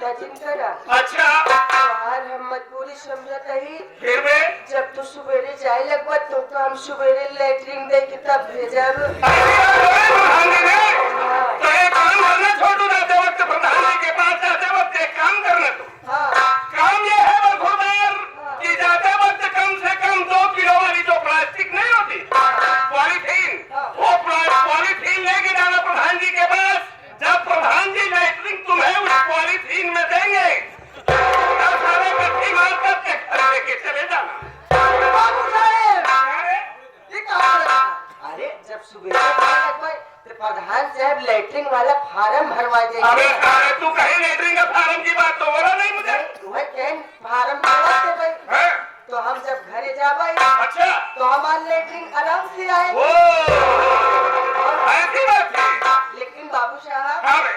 Imagine करा। अच्छा यार हम मजबूरी समझत ही। फिर भी जब तू सुबेरे जाए लगवा तो हम सुबेरे लेटरिन दे के तब भेजब। प्रधान जी ने तो एक काम करना, छोटू जाते वक्त प्रधान जी के पास जाते वक्त एक काम करना। तो हाँ काम ये है बखूबदार कि जाते वक्त कम से कम 2 किलो वाली जो प्लास्टिक नहीं होती पॉलीथीन, वो पॉलीथीन लेके जाना प्रधान जी के पास। जब प्रधान जी लेटरिन तुम्हें उस पॉलीथीन में देंगे तब सारे कट्ठी मार करके घर लेके चले जाना। बाबू साहब अरे ये कहाँ पर है? अरे जब सुबेरे जाए लगवा तो प्रधान साहब लेटरिन वाला फार्म भरवा अबे देंगे। सारे तू कहीं लेटरिन का फार्म की बात तो बोला नहीं मुझे। वह कैन फार्म भरवा दे भाई। हैं? तो हम जब घरे जाए अच्छा तो हमारे लेटरिन आराम से आए। वो ऐसी बात थी। लेकिन बाबू साहब हाँ बे,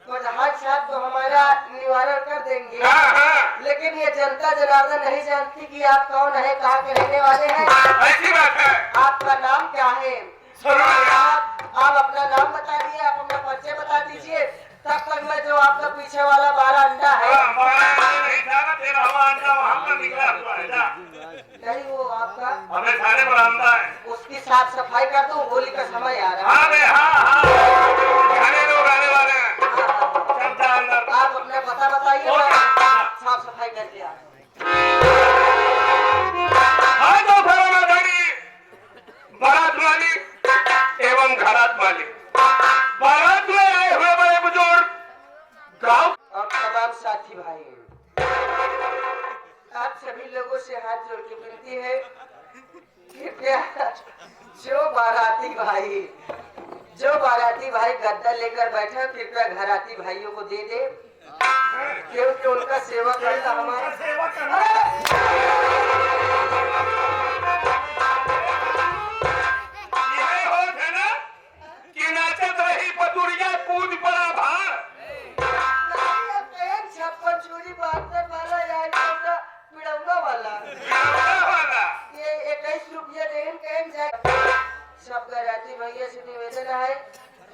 प्रधान साहब तो हमारा निवारण कर देंगे। हाँ हाँ लेकिन ये जनता जनार्दन नहीं जानती कि आप कौन है, कहाँ के रहने वाले हैं। ऐसी बात है। आपका नाम क्या है? सुनो आप अपना नाम बता दिए, आप अपना परिचय बता दीजिए। तब तक मैं जो आपका पीछे वाला 12 अंडा है हाँ, नहीं जाना तेरा हवा अंडा वहाँ पर निकला हुआ है जा। नहीं वो आपका अबे सारे बरामदा है। उसकी साफ सफाई कर दूं, होली का समय आ रहा हाँ बे हाँ घने लोग आने वाले हैं। है। चल जा अंदर। आप अपना पता बताइए, ओके। मैं साफ सफाई करके आ हाँ तो धर्माधारी बारात मालिक एवं घरात मालिक, बारात में आए हुए बड़े बुजुर्ग, गाँव और तमाम साथी भाई, आप सभी लोगों से हाथ जोड़ के विनती है, कृपया जो बाराती भाई गद्दा लेकर बैठा है, कृपया घराती भाइयों को दे दे, क्योंकि उनका सेवा करना हमारा सेवा करना। यह होत है ना कि नाचत रही पतुरिया कूद पड़ा भार। छप्पन चूड़ी बांधने वाला यार पिड़ौना वाला वाला ये 21 रुपया देन कहीं जाए। सब घराती भैया से निवेदन है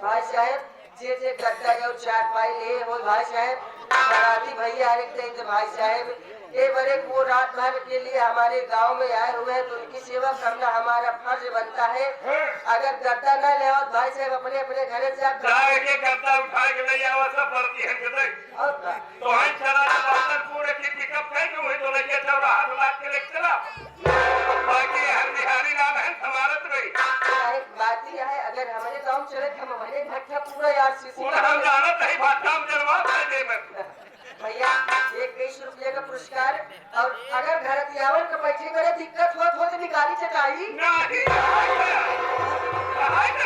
भाई साहब, जे गद्दा जो 4 पाई ले हो भाई साहब, घराती भैया हर एक दिन भाई साहब ये बड़े वो रात भर के लिए हमारे गांव में आए हुए हैं, तो उनकी सेवा करना हमारा फर्ज बनता है। अगर गद्दा न ले आओ भाई साहब अपने अपने घरे से आप जाए के गद्दा उठा के ले आवा सब पड़ती है किधर और क्या? तो हम चला बर्तन पूरे की पिकअप कहीं क्यों तो नहीं चल रहा हाथ लाग के लेके चला। बाकी हर बिहारी लाल है समारत रही। एक बात ही है, अगर हमारे गांव चले तो हम हमारे घर का पूरा यार पूरा हम जानत नहीं भाषा में जलवा दे में भैया 21 रुपये का पुरस्कार। और अगर घर तियावन का बैठे मेरे दिक्कत हो तो निकाली चटाई नहीं नहीं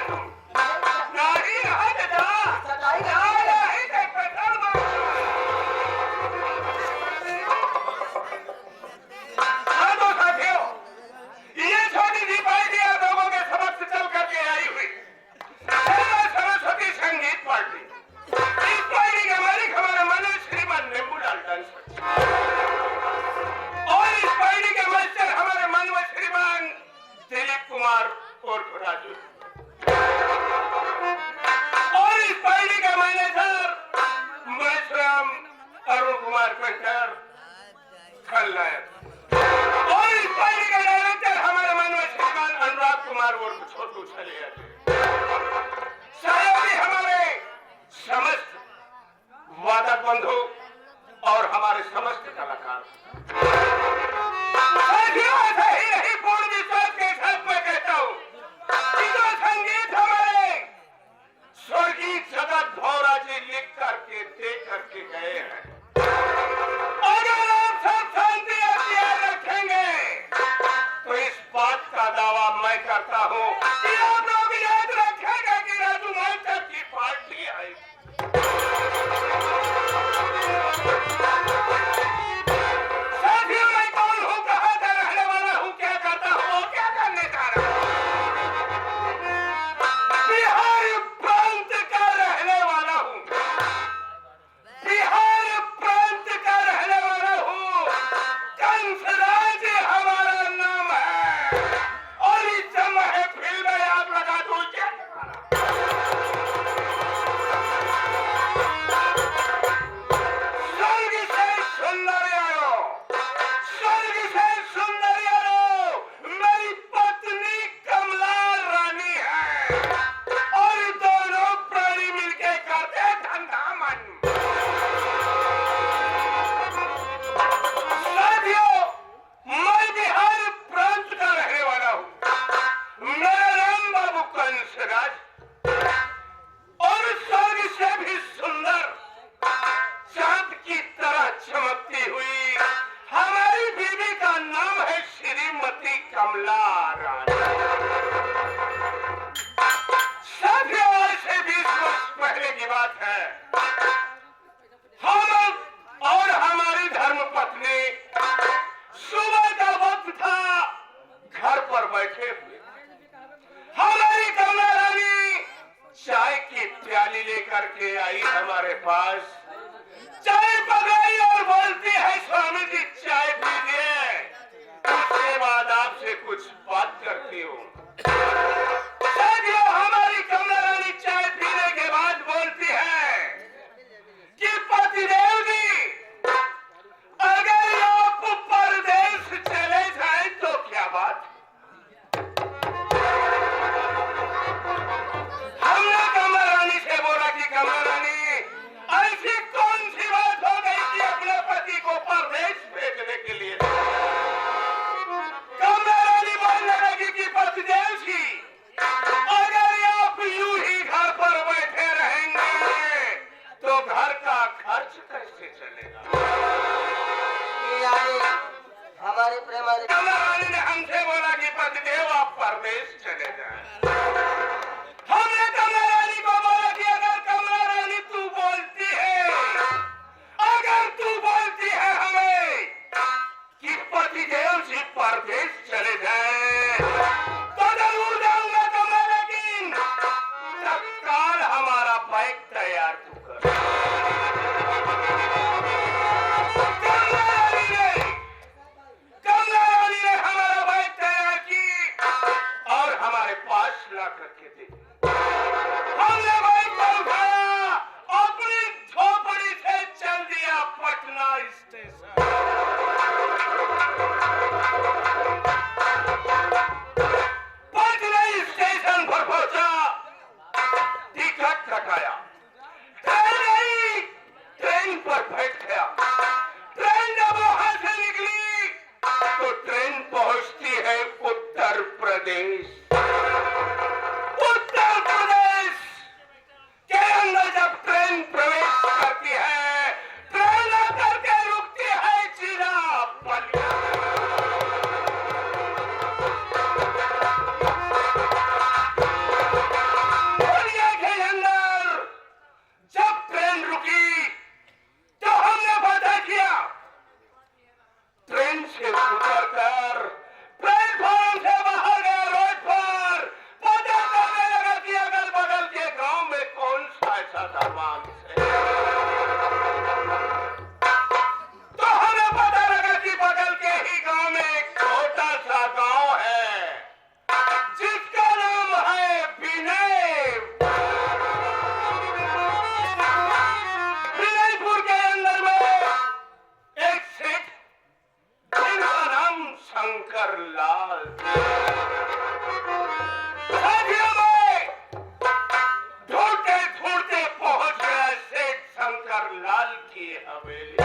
तुम नहीं नहीं जा चटाई नहीं देख पैसा हाँ तो साथियों, ये छोटी सी पार्टी आप लोगों के समक्ष चल करके आई हुई सरस्वती संगीत पार्टी। इस पार्टी का मालिक हमारा मन श्रीमान नींबू डालटन और इस पार्टी के मास्टर हमारे मन में श्रीमान दिलीप कुमार उर्फ राजू और इस पार्टी का मैनेजर मशरम अरुण कुमार पेंटर खलनायक और इस पार्टी का डायरेक्टर हमारे मन में श्रीमान अनुराग कुमार उर्फ छोटू छलिया साथ ही हमारे समस्त वादक बंधु और हमारे समस्त कलाकार। ऐसा ही नहीं पूर्ण विश्वास के साथ मैं कहता हूँ कि जो संगीत हमारे स्वर्गीय जगत भौरा जी लिख करके दे करके गए हैं, अगर आप सब शांति अख्तियार रखेंगे तो इस बात का दावा मैं करता हूँ कि आप लोग याद रखेंगे कि राजू मास्टर की पार्टी आएगी। साथियों, मैं कौन हूँ, कहाँ का रहने वाला हूँ, क्या करता हूँ और क्या करने जा रहा हूँ? बिहार प्रांत का रहने वाला हूँ, बिहार प्रांत का रहने वाला हूँ। कंसराज हमारा नाम है और इस महफिल में आप लगा चमकती हुई हमारी बीवी का नाम है श्रीमती कमला रानी। साथियों, आज से 20 वर्ष पहले की बात है। हम और हमारी धर्मपत्नी सुबह का वक्त था, घर पर बैठे हुए हमारी कमला रानी चाय की प्याली लेकर के आई हमारे पास। चाय पकाई और बोलती है, स्वामी जी चाय पीजिए, उसके बाद आपसे कुछ बात करती हूँ। साथियों, हमारी कमला रानी चाय पीने के बाद बोलती है कि पतिदेव जी, अगर आप परदेश चले जाए तो क्या बात? हमने कमला रानी से बोला कि कमला रानी, ऐसी कौन सी बात हो गई कि अपने पति को परदेश भेजने के लिए? कमला रानी बोलने लगी कि पतिदेव जी, अगर आप यूं ही घर पर बैठे रहेंगे तो घर का खर्च कैसे चलेगा? हमारे प्रेम कमला रानी ने हमसे बोला कि पतिदेव आप परदेश चले जाएं। हमने कमला रानी को बोला कि अगर कमला रानी तू बोलती है, अगर तू बोलती है हमें कि पतिदेव जी परदेश चले जाएं, तो जरूर जाऊंगा कमला, लेकिन तत्काल हमारा बैग तैयार तू कर। कमला रानी ने हमारा बैग तैयार की और हमारे पास ला करके दी। हमने बैग को उठाया, अपनी झोपड़ी से चल दिया पटना स्टेशन। पटना स्टेशन पर पहुंचा, टिकट कटाया, ट्रेन आई, ट्रेन पर बैठ गया। ट्रेन जब वहां से निकली तो ट्रेन पहुंचती है उत्तर प्रदेश। उत्तर प्रदेश के अंदर जब ट्रेन प्रवेश करती है, ट्रेन आकर के रुकती है जिला बलिया। बलिया के अंदर जब ट्रेन रुकी तो हमने पता किया, ट्रेन से उतरकर प्लेटफॉर्म से बाहर गया, रोड पर पता करने लगा कि अगल बगल के गांव में कौन सा ऐसा धर्मांत है। तो हमें पता लगा कि बगल के ही गांव में एक छोटा सा गांव है जिसका नाम है विनयपुर के अंदर में एक सेठ जिनका नाम शंकर लाल। साथियों, में ढूंढते ढूंढते पहुंच गया सेठ शंकर लाल की हवेली।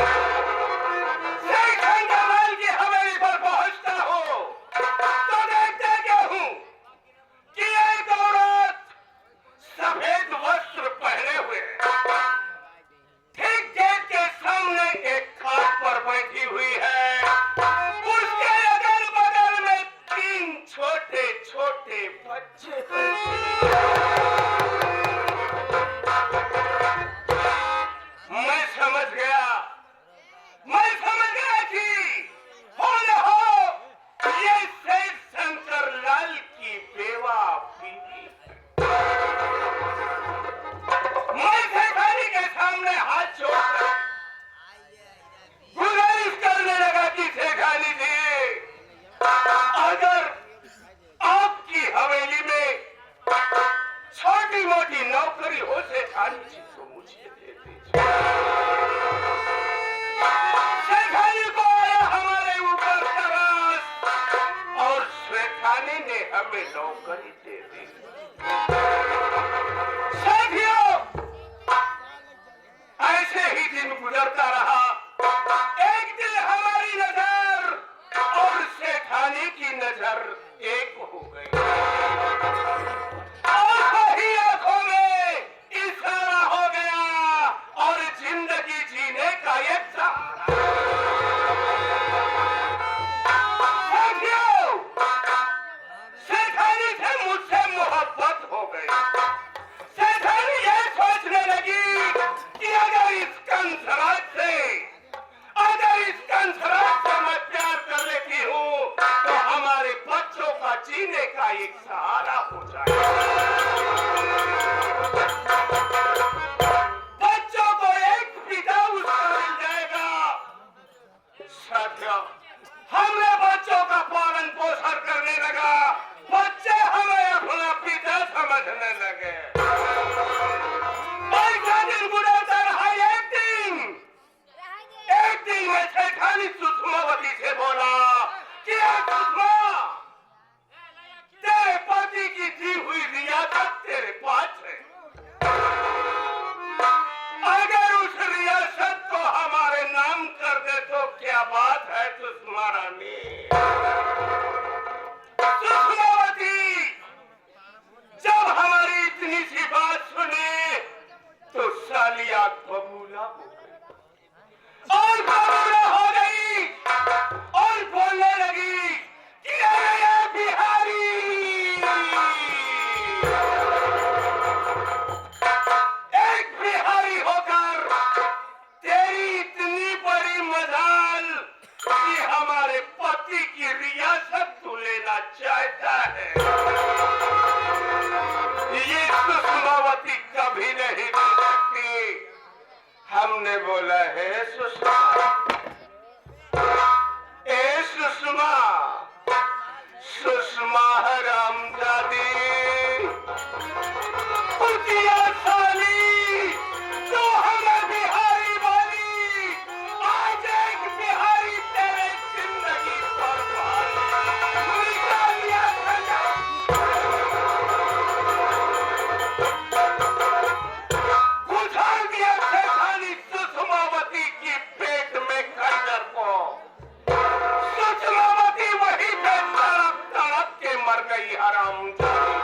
सेठ शंकर लाल की हवेली पर पहुंचता हूं तो देखते क्या हूं कि एक औरत सफेद वस्त्र पहने हुए ठीक गेट के सामने एक खाट पर बैठी हुई है। उसके अगल बगल में 3 छोटे छोटे बच्चे। मैं समझ गया कि हो न हो ये सेठ शंकर लाल की बेवा बीवी है। मैं सेठानी के सामने हाथ जोड़कर गुजारिश करने लगा कि सेठानी जी, अगर आपकी हवेली में छोटी मोटी नौकरी हो सेठानी जी तो मुझे दे दीजिए। सेठानी को आया हमारे ऊपर तरस और सेठानी ने हमें नौकरी दे दी। साथियों, ऐसे ही दिन गुजरता रहा। एक दिन हमारी नजर और सेठानी की नजर एक हो गई। आंखों ही आंखों में इशारा हो गया और जिंदगी जीने का एक सहारा। बात है सुषमा रानी। सुषमावती जब हमारी इतनी सी बात सुनी तो साली आग बबूला हो गई और बबूला हो गई और बोलने लगी कि अरे बिहारी, एक बिहारी होकर तेरी इतनी बड़ी मजाल कि हमारे पति की रियासत तू लेना चाहता है, ये सुषमावती कभी नहीं दे सकती। हमने बोला है सुषमा, ए सुषमा, सुषमा हरामजादी, कुतिया साली, तो हमें बिहारी वाली, आज एक बिहारी तेरे जिंदगी पर निकालिया घुसा दिया शैतानी सुषमावती की पेट में खंजर को। सुषमावती वही पे तड़प तड़प के मर गई हरामजादी।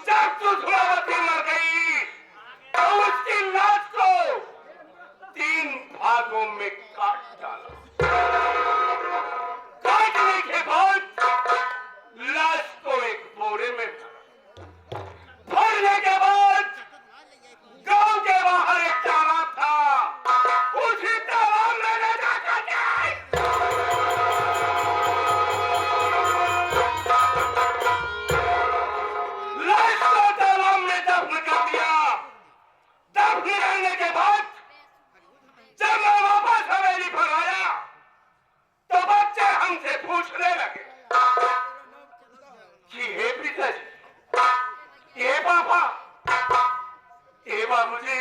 जब सुषमावती मर गई तो उसकी लाश को 3 भागों में काट डाला। काटने के बाद लाश को एक बोरे में भरने के बाद गांव के बाहर एक तालाब था, उसी तालाब में ले जाकर लाश को तालाब में दफन कर दिया। दफन करने के बाद जब मैं वापस हवेली पर आया तो बच्चे हमसे पूछने लगे कि हे पिताजी, हे पापा, हे बाबूजी,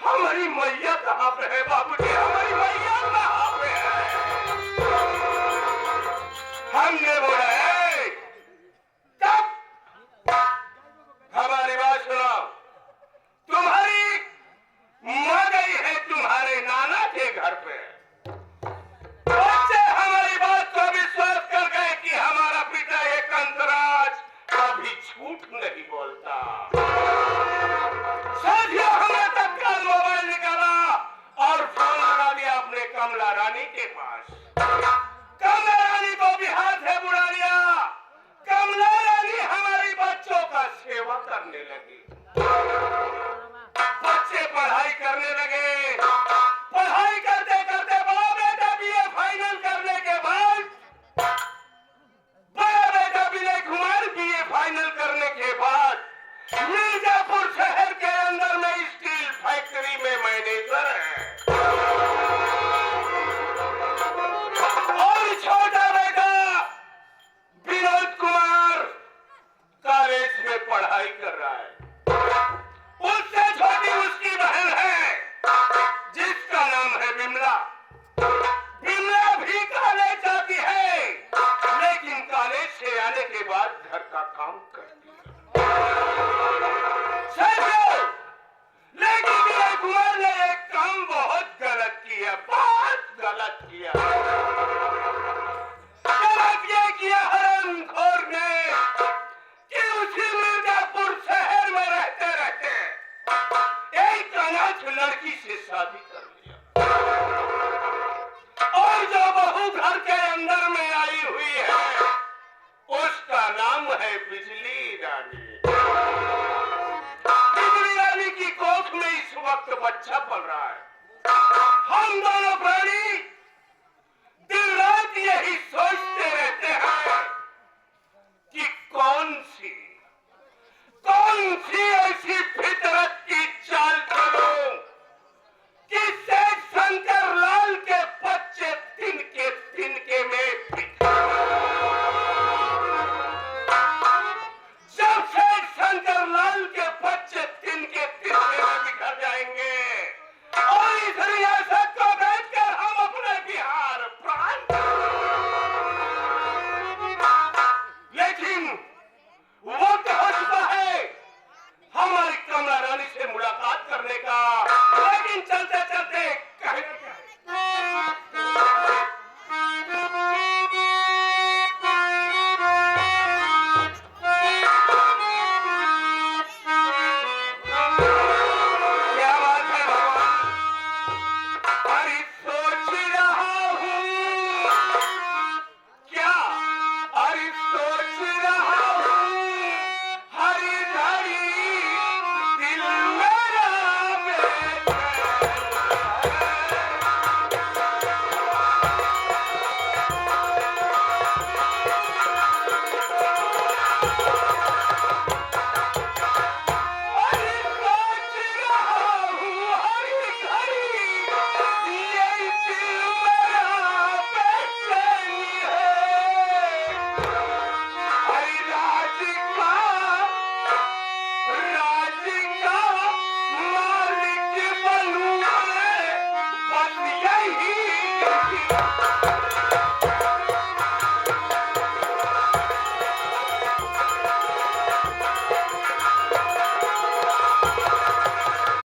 हमारी मैया कहाँ पे है? बाबूजी, हमारी मैया कहाँ पे है? हमने बोला है तब हमारी बात सुनो, तुम्हारी माँ गई है तुम्हारे नाना के घर पे। बच्चे हमारी बात को विश्वास कर गए कि हमारा पिता एक अंतराज कभी झूठ नहीं बोलता। साथियों, हमने तत्काल मोबाइल निकाला और फोन लगा दिया अपने कमला रानी के पास। कमला रानी को भी हाथ से बुला लिया। कमला रानी हमारी बच्चों का सेवा करने लगी। बच्चे पढ़ाई करने लगे। पढ़ाई करते करते बड़ा बेटा बीए फाइनल करने के बाद, बड़ा बेटा विनय कुमार बीए फाइनल करने के बाद मिर्जापुर शहर के अंदर में स्टील फैक्ट्री में मैनेजर है। और छोटा बेटा विनोद कुमार कॉलेज में पढ़ाई कर रहा है। उससे छोटी उसकी बहन है जिसका नाम है विमला। विमला भी कॉलेज जाती है, लेकिन कॉलेज से आने के बाद घर का काम करती है। लेकिन विनय कुमार ने एक काम बहुत गलत किया, बहुत गलत किया। गलत ये किया हरामखोर ने कि उसी मिर्जापुर शहर में रहते रहते एक अनाथ लड़की से शादी कर लिया। और जो बहू घर के अंदर में आई हुई है उसका नाम है बिजली रानी। बिजली रानी की कोख में इस वक्त बच्चा पल रहा है।